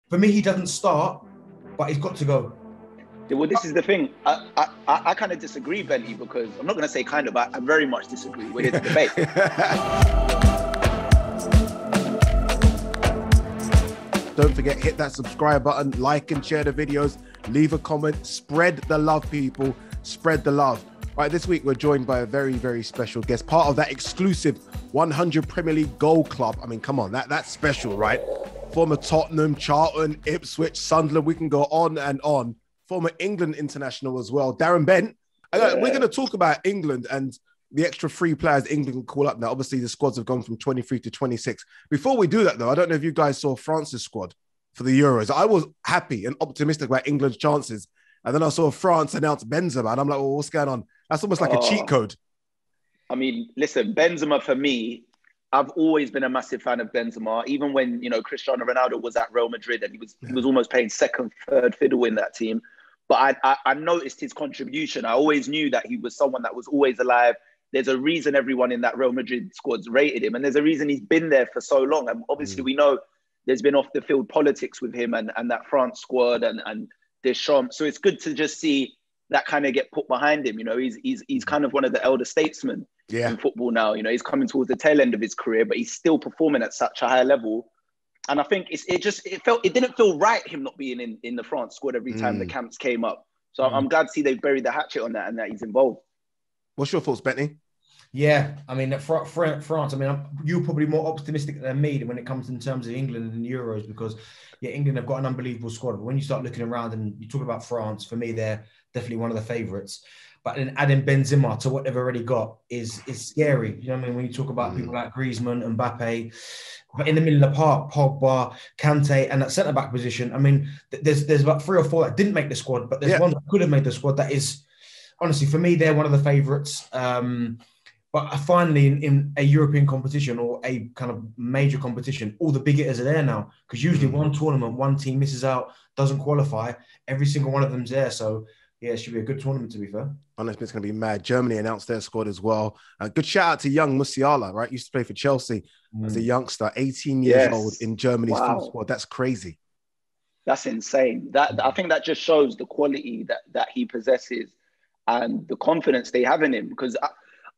For me, he doesn't start, but he's got to go. Well, this is the thing. I kind of disagree, Benny, because I'm not going to say kind of, but I very much disagree. We're here to debate. Don't forget, hit that subscribe button, like and share the videos, leave a comment, spread the love, people, spread the love. Right, this week we're joined by a very, very special guest, part of that exclusive 100 Premier League goal club. I mean, come on, that's special, right? Former Tottenham, Charlton, Ipswich, Sunderland, we can go on and on. Former England international as well, Darren Bent. We're going to talk about England and the extra 3 players England can call up now. Obviously, the squads have gone from 23 to 26. Before we do that, though, I don't know if you guys saw France's squad for the Euros. I was happy and optimistic about England's chances. And then I saw France announce Benzema, and I'm like, well, what's going on? That's almost like a cheat code. I mean, listen, Benzema for me, I've always been a massive fan of Benzema. Even when, Cristiano Ronaldo was at Real Madrid and he was almost playing second, third fiddle in that team. But I noticed his contribution. I always knew that he was someone that was always alive. There's a reason everyone in that Real Madrid squad's rated him. And there's a reason he's been there for so long. And obviously we know there's been off the field politics with him and that France squad and Deschamps. So it's good to just see that kind of get put behind him. He's kind of one of the elder statesmen in football now. He's coming towards the tail end of his career, but he's still performing at such a high level. And I think it didn't feel right him not being in the France squad every time the camps came up. So I'm glad to see they've buried the hatchet on that and that he's involved. What's your thoughts, Bentley? Yeah, I mean, France, I mean, you're probably more optimistic than me when it comes in terms of England and the Euros because, England have got an unbelievable squad. But when you start looking around and you talk about France, for me, they're definitely one of the favourites. But then adding Benzema to what they've already got is scary. You know what I mean? When you talk about people like Griezmann, Mbappe, but in the middle of the park, Pogba, Kante, and that centre-back position, I mean, there's about 3 or 4 that didn't make the squad, but there's one that could have made the squad that is, honestly, for me, they're one of the favourites. But finally, in a European competition or a kind of major competition, all the big hitters are there now. Because usually one tournament, one team misses out, doesn't qualify. Every single one of them's there. So, it should be a good tournament, to be fair. Honestly, it's going to be mad. Germany announced their squad as well. Good shout out to young Musiala, right? Used to play for Chelsea as a youngster, 18 years old in Germany's full squad. That's crazy. That's insane. I think that just shows the quality that he possesses and the confidence they have in him. Because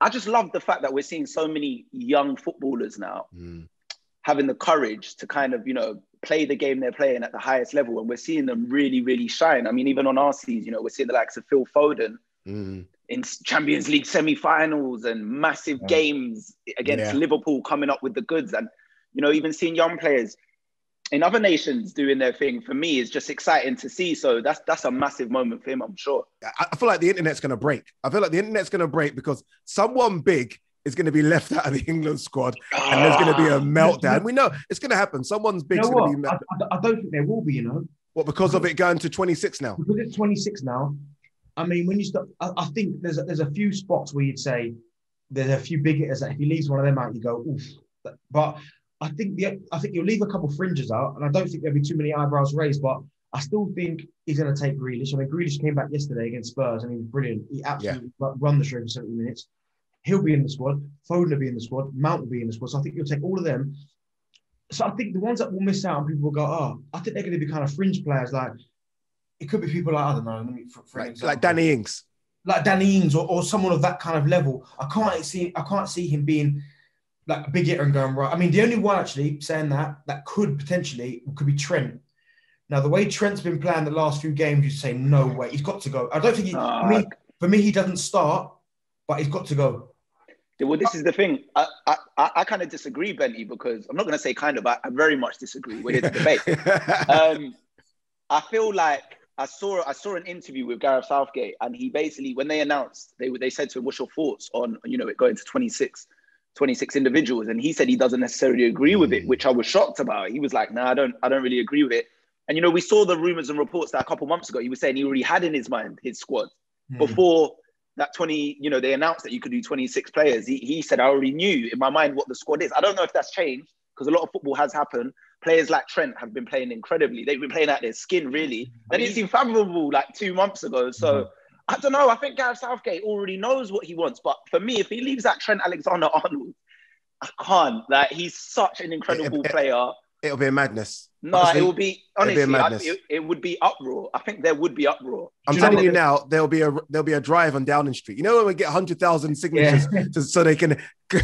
I just love the fact that we're seeing so many young footballers now having the courage to kind of, play the game they're playing at the highest level. And we're seeing them really, really shine. I mean, even on our seas, we're seeing the likes of Phil Foden in Champions League semi-finals and massive games against Liverpool coming up with the goods. And, even seeing young players in other nations doing their thing, for me, is just exciting to see. So that's a massive moment for him, I'm sure. I feel like the internet's going to break. Because someone big is going to be left out of the England squad and there's going to be a meltdown. We know it's going to happen. Someone's big is going to be... I don't think there will be, What, because of it going to 26 now? Because it's 26 now. I mean, when you start... I think there's a few spots where you'd say there's a few big hitters that if he leaves one of them out, you go, oof. But I think you'll leave a couple fringes out, and I don't think there'll be too many eyebrows raised, but I still think he's going to take Grealish. I mean, Grealish came back yesterday against Spurs, and he was brilliant. He absolutely run the show for 70 minutes. He'll be in the squad. Foden will be in the squad. Mount will be in the squad. So I think you'll take all of them. So I think the ones that will miss out and people will go, I think they're going to be kind of fringe players. Like, it could be people like, I don't know, for example, like Danny Ings. Like Danny Ings or someone of that kind of level. I can't see him being like a big hitter and going, right. I mean, the only one actually saying that could be Trent. Now, the way Trent's been playing the last few games, you say, no way. He's got to go. I don't think for me, he doesn't start, but he's got to go. Well, this is the thing. I kind of disagree, Benny, because I'm not going to say kind of, I very much disagree. We're here to debate. I feel like I saw an interview with Gareth Southgate, and he basically, when they announced, they said to him, what's your thoughts on, it going to 26 individuals? And he said he doesn't necessarily agree with it, which I was shocked about. He was like, no, I don't really agree with it. And, we saw the rumors and reports that a couple months ago, he was saying he already had in his mind his squad before that 20, they announced that you could do 26 players. He said, I already knew in my mind what the squad is. I don't know if that's changed because a lot of football has happened. Players like Trent have been playing incredibly. They've been playing out their skin, really. That didn't seem favorable like 2 months ago. So I don't know. I think Gareth Southgate already knows what he wants. But for me, if he leaves that Trent Alexander-Arnold, I can't. Like, he's such an incredible player. It'll be a madness. No, Honestly, it will be it'd be a honestly. madness. It would be uproar. I think there would be uproar. I'm telling you now, there'll be a drive on Downing Street. You know when we get 100,000 signatures so they can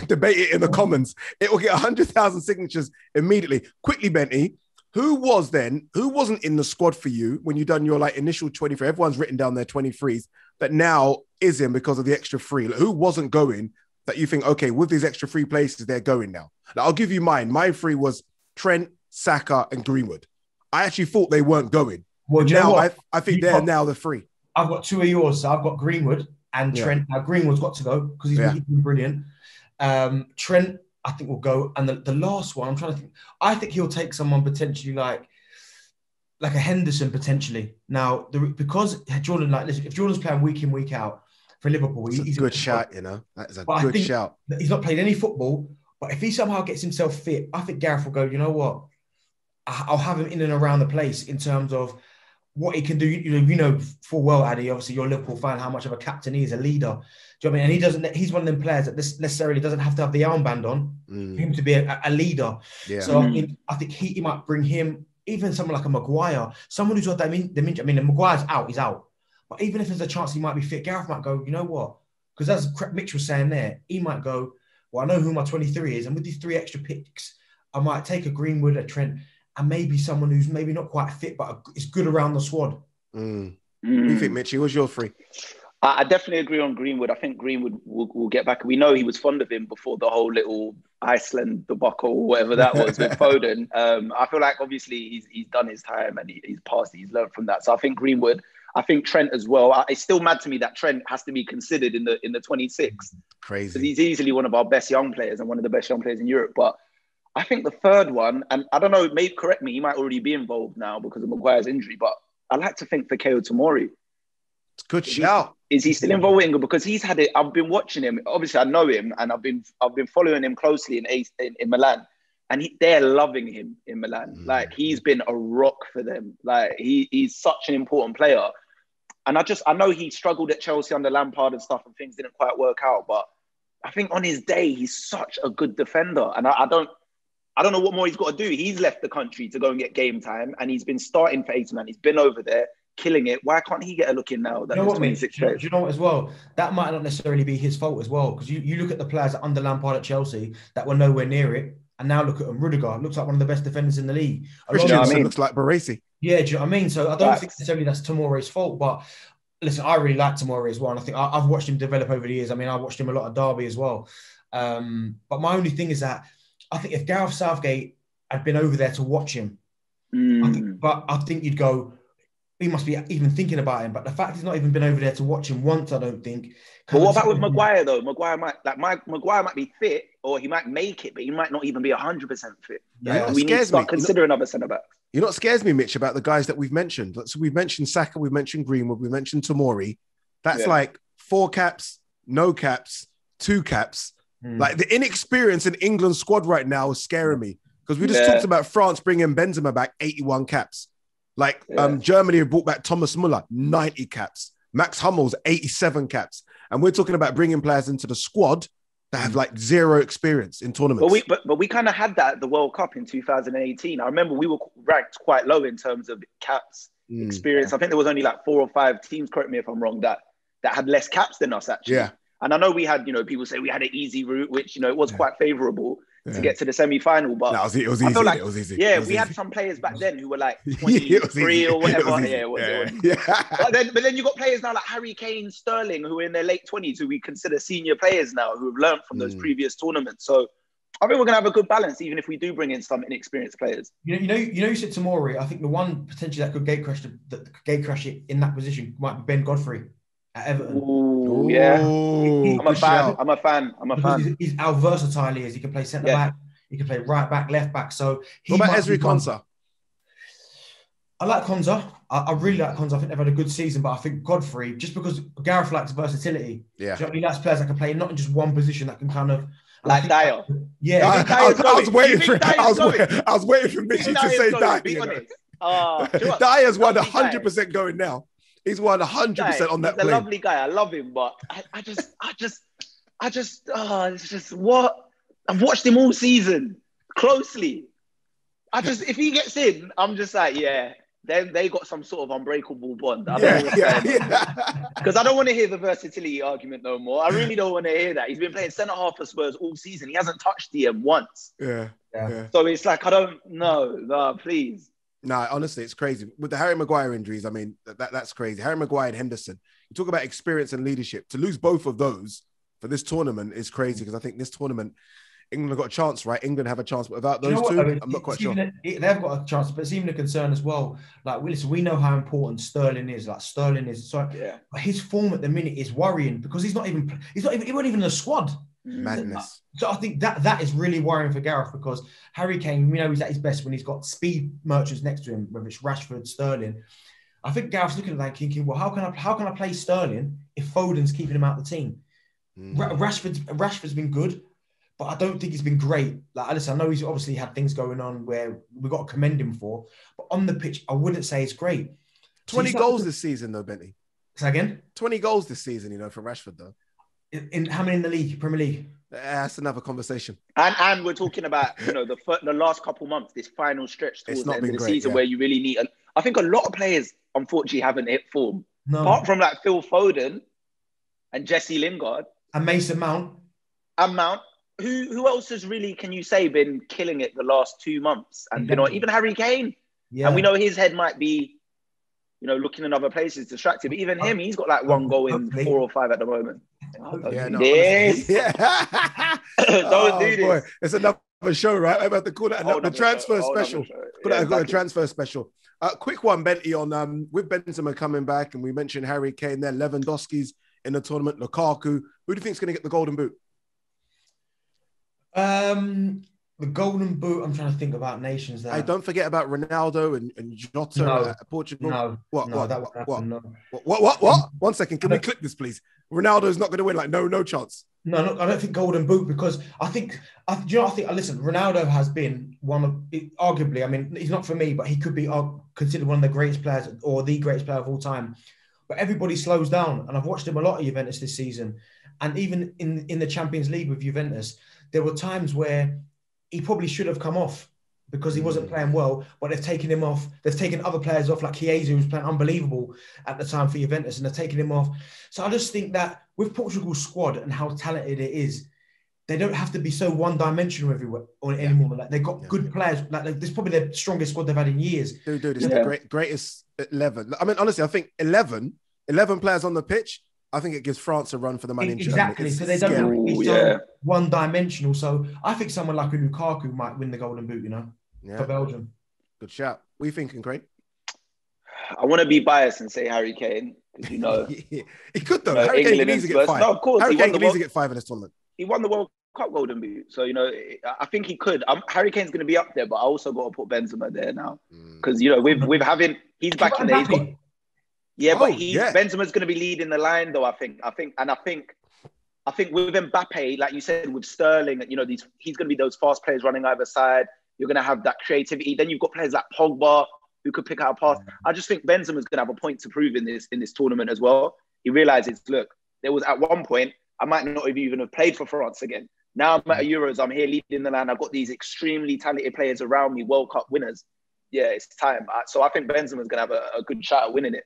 debate it in the Commons? It will get 100,000 signatures immediately. Quickly, Benty, who wasn't in the squad for you when you done your like initial 23? Everyone's written down their 23s, but now is in because of the extra free. Like, who wasn't going that you think, okay, with these extra free places, they're going now? Like, I'll give you mine. My free was Trent, Saka, and Greenwood. I actually thought they weren't going. Well, now I think they're now the free. I've got two of yours. So I've got Greenwood and Trent. Now Greenwood's got to go because he's been brilliant. Trent, I think, will go. And the last one, I'm trying to think. I think he'll take someone potentially like a Henderson potentially. Now, because Jordan, listen, if Jordan's playing week in, week out for Liverpool, he's a good shout, you know. That is a good shout. He's not played any football, but if he somehow gets himself fit, I think Gareth will go, you know what? I'll have him in and around the place in terms of what he can do. You know full well, Addy, obviously you're a Liverpool fan, how much of a captain he is, a leader. Do you know what I mean? And he's one of them players that necessarily doesn't have to have the armband on for him to be a leader. Yeah. So I think he might bring him, even someone like a Maguire, someone who's got that dimension. I mean, Maguire's out, he's out. But even if there's a chance he might be fit, Gareth might go, you know what? Because as Mitch was saying there, he might go, well, I know who my 23 is. And with these 3 extra picks, I might take a Greenwood, a Trent, and maybe someone who's maybe not quite fit, but is good around the squad. What do you think, Mitch? What's your free? I definitely agree on Greenwood. I think Greenwood will get back. We know he was fond of him before the whole little Iceland debacle or whatever that was with Foden. I feel like obviously he's done his time and he's passed it. He's learned from that. So I think Greenwood. I think Trent as well. It's still mad to me that Trent has to be considered in the 26. Crazy. Because he's easily one of our best young players and one of the best young players in Europe. But I think the third one, and I don't know, maybe correct me, he might already be involved now because of Maguire's injury, but I like to think for Fikayo Tomori. It's a good shout. Is he still involved in it? Because he's had it. I've been watching him. Obviously, I know him, and I've been following him closely in Milan, and they're loving him in Milan. Like he's been a rock for them. Like he's such an important player, and I know he struggled at Chelsea under Lampard and stuff, and things didn't quite work out. But I think on his day, he's such a good defender, and I don't know what more he's got to do. He's left the country to go and get game time, and he's been starting for 80 man. He's been over there killing it. Why can't he get a look in now? You know what, mate? Do you know what as well? That might not necessarily be his fault as well, because you look at the players under Lampard at Chelsea that were nowhere near it, and now look at him. Rudiger looks like one of the best defenders in the league. Christensen looks like Baresi. Yeah, do you know what I mean? So I don't think necessarily that's Tomori's fault, but listen, I really like Tomori as well, and I think I've watched him develop over the years. I mean, I watched him a lot at Derby as well. But my only thing is that I think if Gareth Southgate had been over there to watch him, I think you'd go, he must be even thinking about him. But the fact he's not even been over there to watch him once, I don't think. But what about with Maguire though? Maguire might be fit, or he might make it, but he might not even be 100% fit. Yeah, we need to start considering other centre backs. You know what scares me, Mitch, about the guys that we've mentioned? So we've mentioned Saka, we've mentioned Greenwood, we mentioned Tomori. That's like 4 caps, no caps, 2 caps. Like the inexperience in England's squad right now is scaring me, because we just talked about France bringing Benzema back, 81 caps. Like Germany have brought back Thomas Muller, 90 caps. Max Hummels, 87 caps. And we're talking about bringing players into the squad that have like 0 experience in tournaments. But we kind of had that at the World Cup in 2018. I remember we were ranked quite low in terms of caps experience. I think there was only like 4 or 5 teams, correct me if I'm wrong, that had less caps than us actually. Yeah. And I know we had, people say we had an easy route, which, it was quite favourable to get to the semi-final. But no, it was easy. Like, it was easy. Yeah, we had some players back then who were like 23 or whatever. But then you got players now like Harry Kane, Sterling, who are in their late 20s, who we consider senior players now, who have learned from those previous tournaments. So I think we're going to have a good balance, even if we do bring in some inexperienced players. You said Tomori. I think the one potentially that could gatecrash it in that position might be Ben Godfrey at Everton. Ooh, yeah. I'm a fan. He's how versatile he is. He can play centre back. He can play right back, left back. So what about Ezri Konsa? I like Konsa. I really like Konsa. I think they've had a good season, but I think Godfrey, just because Gareth likes versatility. Yeah. Do you know what I mean? That's players that can play not in just one position, that can kind of like Dyer. Yeah. I was waiting for Mitchy to say Dyer. Dyer's 100% going now. He's 100% on that plane. He's a lovely guy. I love him, but it's just what I've watched him all season closely. if he gets in, I'm just like, yeah, then they got some sort of unbreakable bond. I don't know what's going on. Because I don't want to hear the versatility argument no more. I really don't want to hear that. He's been playing centre half for Spurs all season. He hasn't touched DM once. Yeah. So it's like, I don't know. No, please. No, honestly, it's crazy. With the Harry Maguire injuries, I mean, that's crazy. Harry Maguire and Henderson, you talk about experience and leadership. To lose both of those for this tournament is crazy, because I think this tournament, England have got a chance, right? England have a chance, but without those two, I mean, I'm not quite sure. They've got a chance, but it's even a concern as well. Like, listen, we know how important Sterling is. Like, Sterling is. So his form at the minute is worrying, because he wasn't even in the squad. Madness. So I think that is really worrying for Gareth, because Harry Kane, we know he's at his best when he's got speed merchants next to him, whether it's Rashford, Sterling. I think Gareth's looking at that thinking, well, how can I play Sterling if Foden's keeping him out of the team? Rashford's been good, but I don't think he's been great. Like, listen, I know he's obviously had things going on where we've got to commend him for, but on the pitch, I wouldn't say it's great. 20 goals this season, though, Benny. Say again? 20 goals this season, for Rashford, though. In how many in the league, Premier League? That's another conversation. And we're talking about, the last couple months, this final stretch towards the end of the season where you really need... I think a lot of players, unfortunately, haven't hit form. No. Apart from like Phil Foden and Jesse Lingard. And Mason Mount. Who else has really, can you say, been killing it the last 2 months? And, even Harry Kane. Yeah. And we know his head might be, looking in other places, distracted. But even him, he's got like one goal in 4 or 5 at the moment. Don't do this. Don't do this. Boy, it's another show, right? I'm about to call it the transfer special. A transfer special. Quick one, Benty, on with Benzema coming back, and we mentioned Harry Kane there, Lewandowski's in the tournament, Lukaku. Who do you think is going to get the Golden Boot? The Golden Boot, I'm trying to think about nations there. Hey, don't forget about Ronaldo and Jota at Portugal. What? 1 second. Can we click this, please? Ronaldo's not going to win. Like, no chance. No, I don't think Golden Boot, because I think, listen, Ronaldo has been one of, arguably, I mean, he's not for me, but he could be considered one of the greatest players, or the greatest player of all time. But everybody slows down, and I've watched him a lot of Juventus this season. And even in the Champions League with Juventus, there were times where he probably should have come off because he wasn't playing well, but they've taken him off. They've taken other players off, like Chiesa, who was playing unbelievable at the time for Juventus, and they've taken him off. So I just think that with Portugal's squad and how talented it is, they don't have to be so one-dimensional everywhere anymore. Like, they've got good players. Like, this is probably the strongest squad they've had in years. Dude, it's the greatest 11. I mean, honestly, I think 11 players on the pitch, I think it gives France a run for the money in Germany. Exactly. So they don't have to be so one-dimensional. So I think someone like a Lukaku might win the Golden Boot, for Belgium. Good shout. What are you thinking, Craig? I want to be biased and say Harry Kane, because he could, though. Harry Kane can easily get 5. No, of course. Harry Kane can easily get 5 in this tournament. He won the World Cup Golden Boot. So, I think he could. Harry Kane's going to be up there, but I also got to put Benzema there now. Because, with having... He's back in there. He's got... Benzema's going to be leading the line, though. I think with Mbappe, like you said, with Sterling, he's going to be those fast players running either side. You're going to have that creativity. Then you've got players like Pogba who could pick out a pass. I just think Benzema's going to have a point to prove in this tournament as well. He realizes, look, there was at one point I might not have even played for France again. Now I'm at Euros. I'm here leading the line. I've got these extremely talented players around me, World Cup winners. Yeah, it's time. So I think Benzema's going to have a good shot at winning it.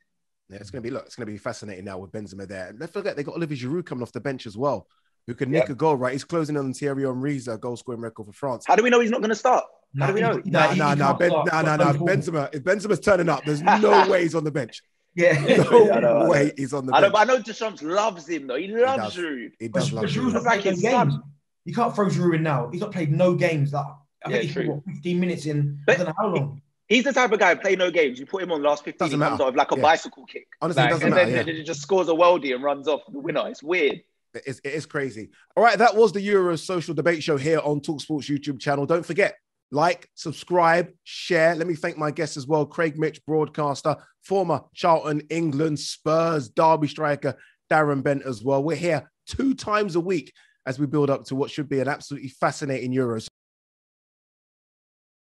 Yeah, it's going to be fascinating now with Benzema there. And let's forget, they got Olivier Giroud coming off the bench as well, who can nick a goal, right? He's closing on Thierry Henry's goal scoring record for France. How do we know he's not going to start? How do we know? No. Benzema, if Benzema's turning up, there's no way he's on the bench. Yeah. No way he's on the bench. I know Deschamps loves him, though. He loves Giroud. He does love Giroud. Giroud's like his son. You can't throw Giroud in now. He's not played no games. I think he's got 15 minutes in. I don't know how long. He's the type of guy who play no games. You put him on the last 15, he comes out with like a bicycle kick. Honestly, it doesn't matter. And then he just scores a worldie and runs off the winner. It's weird. It is crazy. All right, that was the Euros Social Debate Show here on talkSPORT's YouTube channel. Don't forget, like, subscribe, share. Let me thank my guests as well. Craig Mitch, broadcaster, former Charlton, England, Spurs, Derby striker, Darren Bent as well. We're here 2 times a week as we build up to what should be an absolutely fascinating Euros.